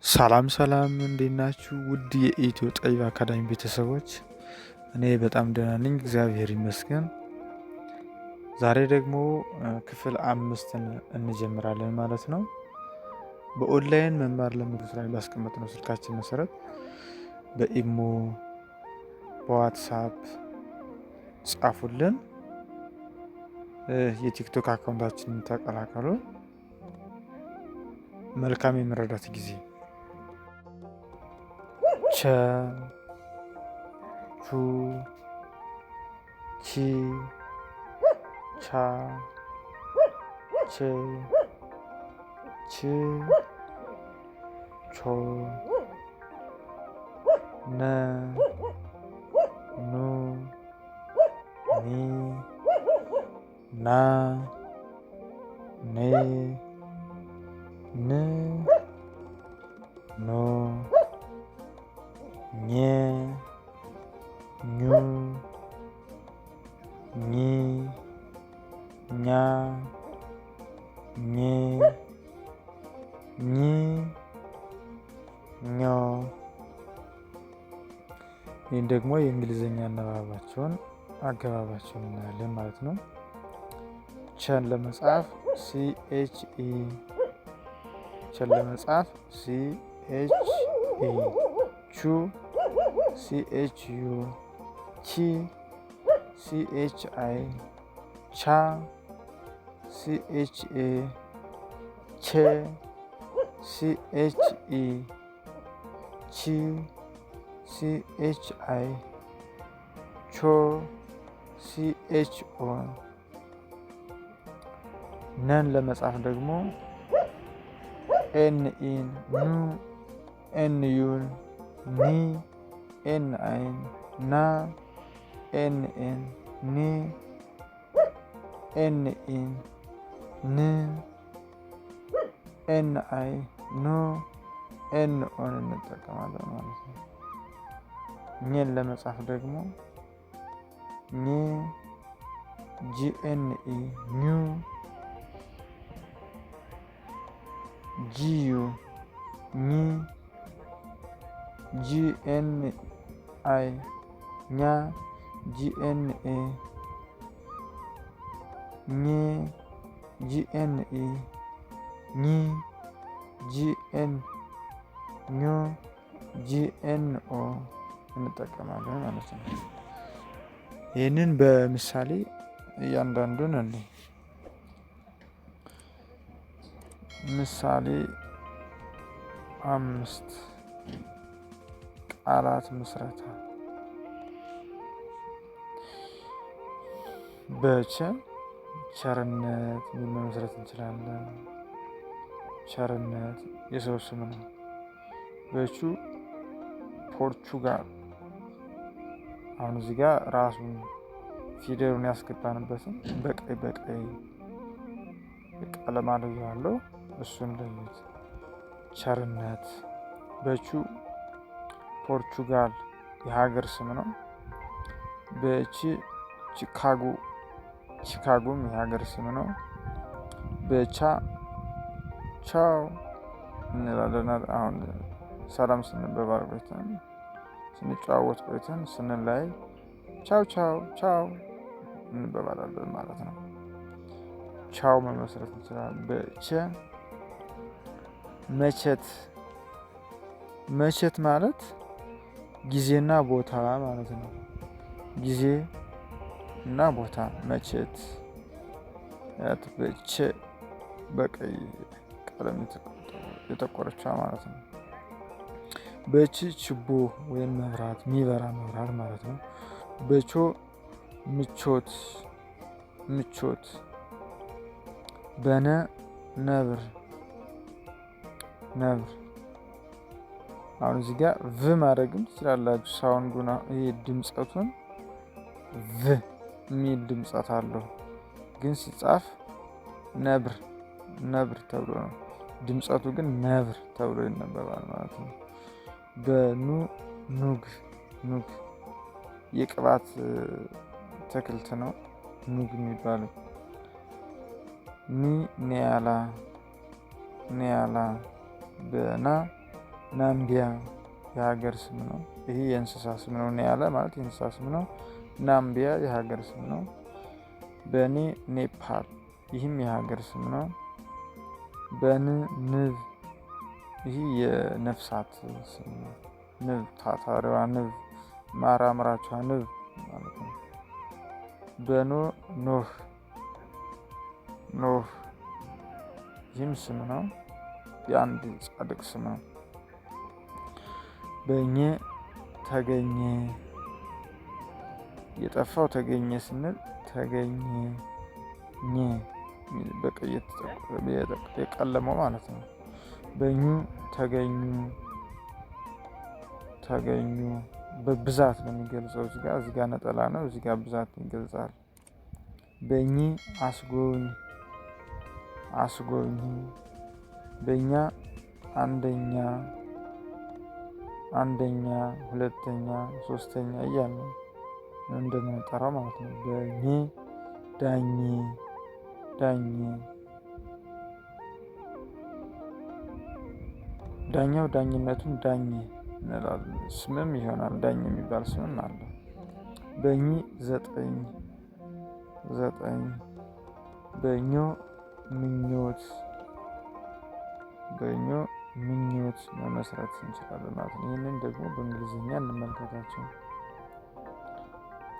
ሰላም እንዴት ናችሁ? ውድ የኢትዮ ጠቢብ አካዳሚ ቤተሰቦች፣ እኔ በጣም ደህና ነኝ፣ እግዚአብሔር ይመስገን። ዛሬ ደግሞ ክፍል 5ን እንጀምራለን ማለት ነው። በኦንላይን መማር ለምትፈልጉ ላይ ባስቀመጥነው ስልካችን መሰረት በኢሞ በዋትሳፕ ጻፉልን። የቲክቶክ አካውንታችንን ተቀላቀሉ። መልካም የመረዳት ጊዜ። ቸ ቹ ቺ ቻ ቼ ች ቾ ነ ኑ ኒ ና ኔ ን ኖ ኘ ኙ ኚ ኛ ኜ ኝ ኞ። ይህን ደግሞ የእንግሊዝኛ አነባባቸውን አገባባቸውን እናያለን ማለት ነው። ቸን ለመጻፍ CHE፣ ቸን ለመጻፍ CHE፣ ቹ CHU፣ ቺ CHI፣ ቻ CHA፣ ቼ CHE፣ ቺ CHI፣ ቾ CHO። ነን ለመጻፍ ደግሞ NN፣ ኑ NUን፣ ኒ NIን፣ ና NN፣ ኒ NIን፣ ን NI፣ ኖ NOን እንጠቀማለን ማለት ነው። ኘን ለመጻፍ ደግሞ ኘ GNE፣ ኙ GU፣ ኚ GNI፣ ኛ GNA፣ ኜ GNE፣ ኚ GN፣ ኞ GNO እንጠቀማለን ማለት ነው። ይህንን በምሳሌ እያንዳንዱን አለ። ምሳሌ 5 ቃላት ምስረታ። በቸ ቸርነት የሚል መመስረት እንችላለን። ቸርነት የሰው ስም ነው። በቹ ፖርቹጋል። አሁን እዚህ ጋር ራሱን ፊደሉን ያስገባንበትን በቀይ ቀለም አለው ያለው እሱን ለዩት። ቸርነት። በቹ ፖርቹጋል የሀገር ስም ነው። በቺ ቺካጎም የሀገር ስም ነው። በቻ ቻው እንላለን። አሁን ሰላም ስንባባል ቆይተን ስንጨዋወት ቆይተን ስንለያይ ቻው ቻው ቻው እንባባላለን ማለት ነው። ቻው መመስረት እንችላለን። በቸ መቸት። መቸት ማለት ጊዜና ቦታ ማለት ነው። ጊዜ እና ቦታ መቸት። በቸ በቀይ ቀለም የጠቆረችዋ ማለት ነው። በች ችቦ ወይም መብራት፣ የሚበራ መብራት ማለት ነው። በቾ ምቾት። በነ ነብር። አሁን እዚህ ጋር ቭ ማድረግም ትችላላችሁ። ሳውንዱን ይሄ ድምጸቱን ቭ የሚል ድምጸት አለው፣ ግን ሲጻፍ ነብር ተብሎ ነው። ድምጸቱ ግን ነብር ተብሎ ይነበባል ማለት ነው። በኑ ኑግ የቅባት ተክልት ነው ኑግ የሚባለው። ኒ ኒያላ በና ናምቢያ የሀገር ስም ነው። ይህ የእንስሳ ስም ነው። ኒያላ ማለት የእንስሳ ስም ነው። ናምቢያ የሀገር ስም ነው። በኒ ኔፓል፣ ይህም የሀገር ስም ነው። ንብ፣ ይህ የነፍሳት ስም ነው። ንብ፣ ታታሪዋ ንብ፣ ማር አምራቿ ንብ ማለት ነው። ኖህ፣ ይህም ስም ነው። የአንድ ጻድቅ ስም ነው። ተገኘ፣ የጠፋው ተገኘ ስንል ተገኘ በቀይ የቀለመው ማለት ነው። ተገኙ በብዛት ነው የሚገልጸው። እዚጋ ነጠላ ነው፣ እዚጋ ብዛት ይገልጻል። አስጎብኝ፣ በኛ አንደኛ፣ ሁለተኛ፣ ሶስተኛ እያልን እንደምንጠራው ማለት ነው። ዳኛው ዳኝነቱን ዳኘ እንላለን። ስምም ይሆናል። ዳኝ የሚባል ስምም አለ። ዘጠኝ፣ ምኞት መመስረት እንችላለን ማለት ነው። ይህንን ደግሞ በእንግሊዝኛ እንመልከታቸው።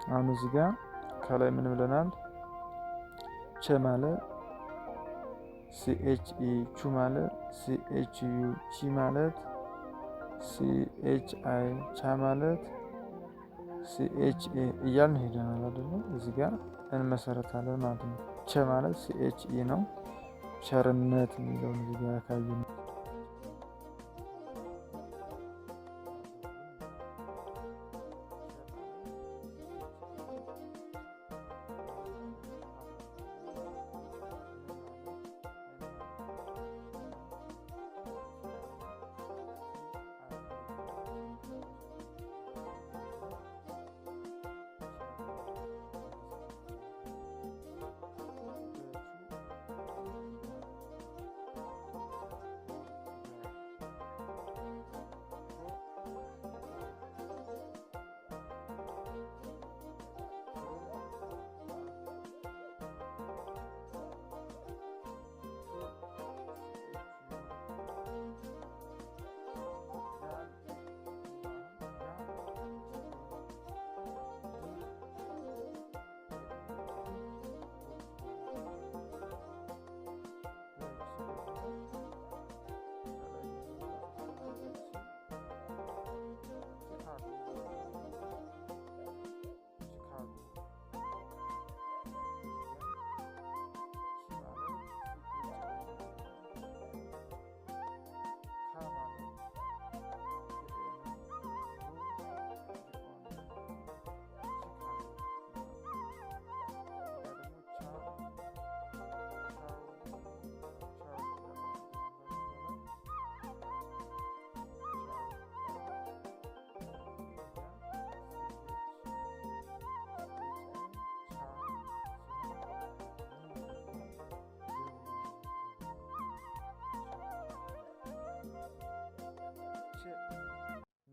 አሁን እዚህ ጋር ከላይ ምን ብለናል? ቸ ማለት CHE፣ ቹ ማለት CHU፣ ቺ ማለት CHI፣ ቻ ማለት CHA እያልን ሄደናል አይደለ? እዚህ ጋር እንመሰረታለን ማለት ነው። ቸ ማለት CHE ነው። ቸርነት የሚለውን እዚህ ጋር ካየን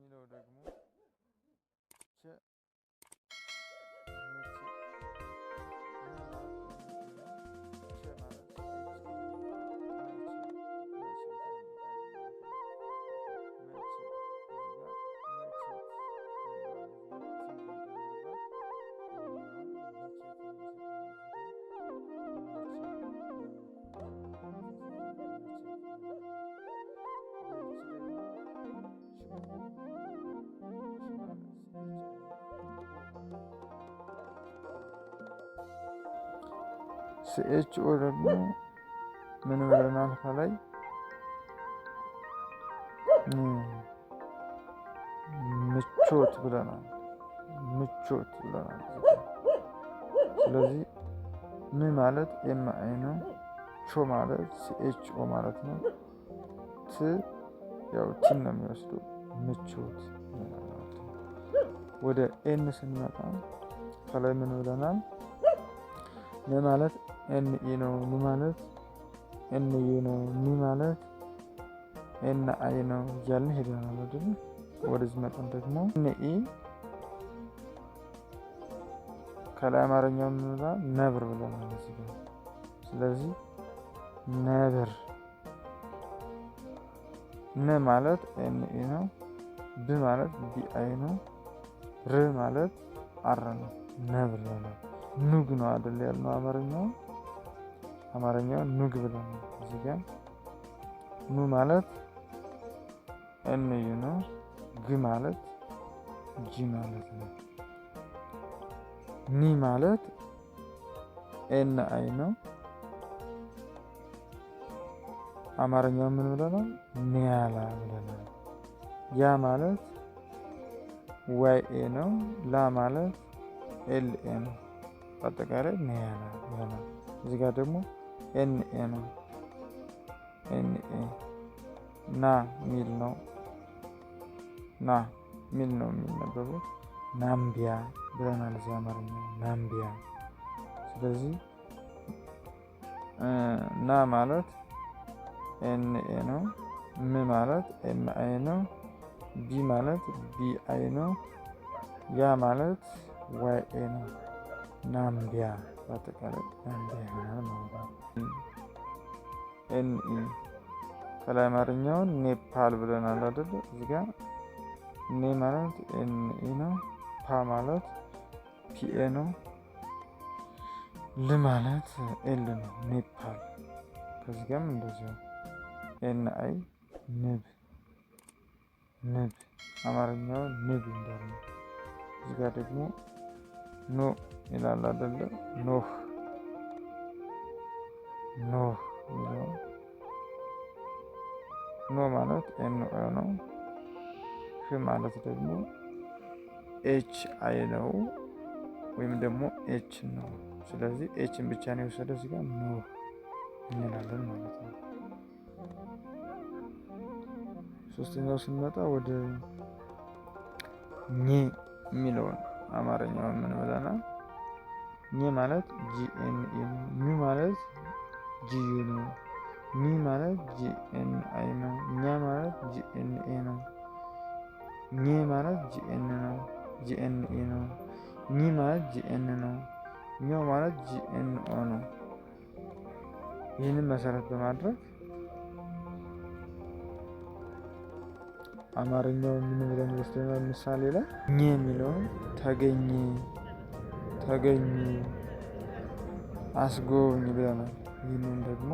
የሚለው ደግሞ CHO ደግሞ ምን ብለናል? ከላይ ምቾት ብለናል። ስለዚህ ምን ማለት ኤምአይ ነው። ቾ ማለት CHO ማለት ነው። ያው ቲን ነው የሚወስደው ምቾት። ወደ ኤን ስንመጣ ከላይ ምን ብለናል? ነ ማለት ኤንኢ ነው። ኑ ማለት ኤንዩ ነው። ኒ ማለት ኤን አይ ነው እያልን ሄደናል አይደል? ወደዚህ መጠን ደግሞ ኤን ኢ ከላይ አማርኛው ምን ነብር ብለናል እዚህ ጋር። ስለዚህ ነብር ነ ማለት ኤን ኢ ነው። ብ ማለት ቢ አይ ነው። ር ማለት አር ነው። ነብር ብለናል። ኑግ ነው አይደል ያልነው አማርኛው ኑግ ብለናል እዚህ ጋር። ኑ ማለት ኤን ዩ ነው። ግ ማለት ጂ ማለት ነው። ኒ ማለት ኤን አይ ነው። አማርኛው ምን ብለናል? ኒያላ ብለናል። ያ ማለት ዋይ ኤ ነው። ላ ማለት ኤል ኤ ነው። በአጠቃላይ ኒያላ ይሆናል። እዚህ ጋር ደግሞ ኤን ኤ ነው። ኤን ኤ ና ሚል ነው። ና ሚል ነው የሚነበበው። ናምቢያ ብለናል እዚህ አማርኛ ናምቢያ። ስለዚህ ና ማለት ኤን ኤ ነው። ም ማለት ኤም አይ ነው። ቢ ማለት ቢ አይ ነው። ያ ማለት ዋይ ኤ ነው። ናምቢያ በአጠቃላይ ናምቢያ ይሆናል ማለት ነው። ኤን ኢ ከላይ አማርኛውን ኔፓል ብለናል አይደል? እዚህ ጋር ኔ ማለት ኤን ኢ ነው። ፓ ማለት ፒ ኤ ነው። ል ማለት ኤል ነው። ኔፓል። ከዚህ ጋርም እንደዚሁ ኤን አይ ንብ አማርኛው ንብ እንዳለ። እዚህ ጋር ደግሞ ኖ ይላል አይደለ? ኖህ ይላል። ኖ ማለት ኤን ኦ ነው። ህ ማለት ደግሞ ኤች አይ ነው ወይም ደግሞ ኤች ነው። ስለዚህ ኤችን ብቻ ነው የወሰደው እዚህ ጋር ኖህ እንላለን ማለት ነው። ሶስተኛው ስንመጣ ወደ ኘ የሚለውን አማርኛውን ምን ብለናል? ኘ ማለት ጂኤን ኤ ነው። ኙ ማለት ጂዩ ነው። ኒ ማለት ጂኤን አይ ነው። ኛ ማለት ጂኤን ኤ ነው። ኘ ማለት ጂኤን ነው። ጂኤን ኤ ነው። ኒ ማለት ጂኤን ነው። ኛው ማለት ጂኤን ኦ ነው። ይህንን መሰረት በማድረግ አማርኛው ምን ብለን ወስደናል? ምሳሌ ላይ ኘ የሚለውን ተገኘ፣ አስጎብኝ ብለናል። ይህንን ደግሞ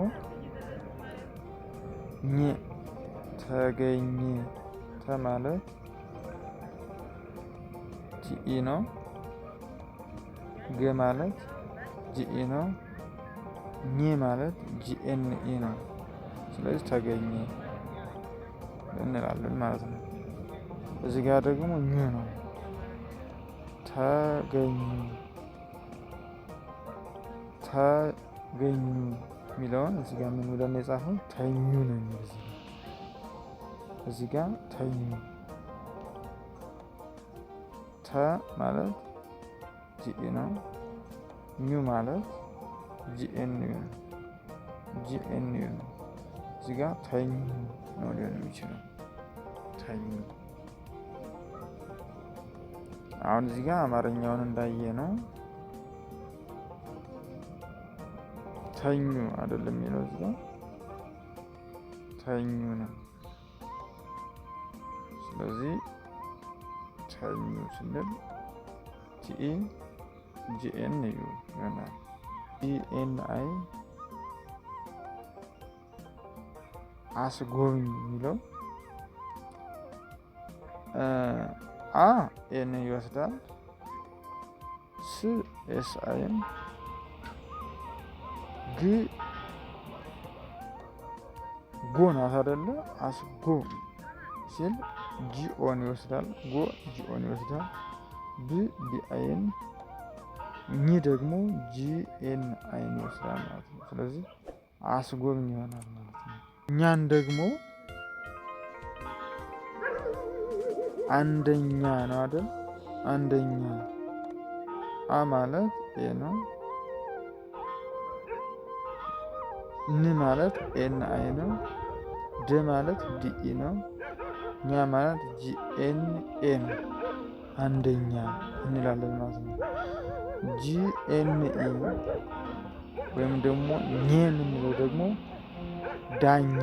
ኘ ተገኘ ማለት ጂኢ ነው። ገ ማለት ጂኢ ነው። ኘ ማለት ጂኤንኢ ነው። ስለዚህ ተገኘ እንላለን ማለት ነው። እዚህ ጋር ደግሞ ኙ ነው። ተገኙ የሚለውን እዚህ ጋር ምን ብለን የጻፈው ተኙ ነው የሚል እዚህ ጋር ተኙ። ተ ማለት ጂኢ ነው። ኙ ማለት ጂኤንዩ ነው። እዚህ ጋር ተኙ ነው ሊሆን የሚችለው ተኙ። አሁን እዚህ ጋር አማርኛውን እንዳየ ነው ተኙ አይደለም የሚለው እዚህ ጋር ተኙ ነው። ስለዚህ ተኙ ስንል ጂኤንዩ ይሆናል። ጂኤንአይ አስጎብኝ የሚለው አ ኤን ይወስዳል። ስ ኤስ አይን ግ ጎ ናት አይደለ? አስጎ ሲል ጂኦን ይወስዳል። ጎ ጂኦን ይወስዳል። ብ ቢአይን ኝ ደግሞ ጂኤን አይን ይወስዳል ማለት ነው። ስለዚህ አስጎብኝ ይሆናል ማለት ነው። እኛን ደግሞ አንደኛ ነው አይደል? አንደኛ አ ማለት ኤ ነው። ን ማለት ኤን አይ ነው። ድ ደ ማለት ዲኢ ነው። ኛ ማለት ጂኤንኤ ነው። አንደኛ እንላለን ማለት ነው። ጂኤንኢ ወይም ደግሞ ኘ የምንለው ደግሞ ዳኘ።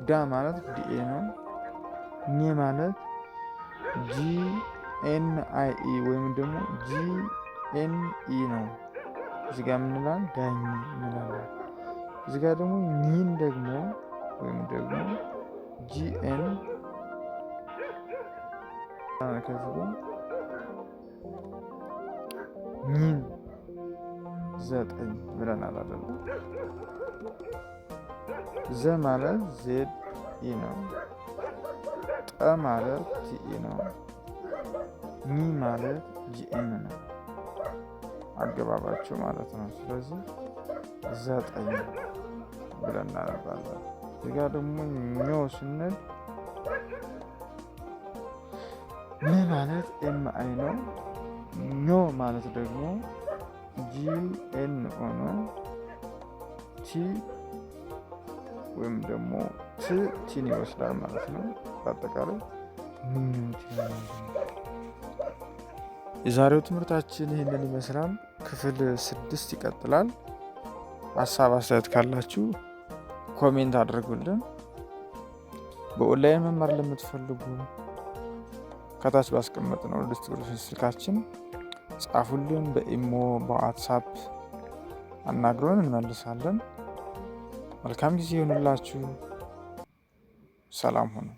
ዳ ማለት ዲኤ ነው። ኘ ማለት ጂኤንአይኢ ወይም ደግሞ ጂኤንኢ ነው። እዚጋ ምንላል ዳኘ እንላለን። እዚጋ ደግሞ ኝን ደግሞ ወይም ደግሞ ጂኤን ከዚህ ኝን 9 ብለናል አይደል? ዘ ማለት ዜድ ኢ ነው። ጠ ማለት ቲኢ ነው። ሚ ማለት ጂኤን ነው። አገባባቸው ማለት ነው። ስለዚህ 9 ብለን እናነባለን። እዚጋ ደግሞ ኞ ስንል ም ማለት ኤምአይ ነው። ኞ ማለት ደግሞ ጂኤንኦ ነው። ቲ ወይም ደግሞ ቲን ይወስዳል ማለት ነው። በአጠቃላይ ምኞት ይሆናል። የዛሬው ትምህርታችን ይህንን ይመስላል። ክፍል 6 ይቀጥላል። ሀሳብ አስተያየት ካላችሁ ኮሜንት አድርጉልን። በኦንላይን መማር ለምትፈልጉ ከታች ባስቀመጥነው ዲስክሪፕሽን ስልካችን ጻፉልን። በኢሞ በዋትሳፕ አናግሩን፣ እንመልሳለን። መልካም ጊዜ ይሁንላችሁ። ሰላም ሁኑ።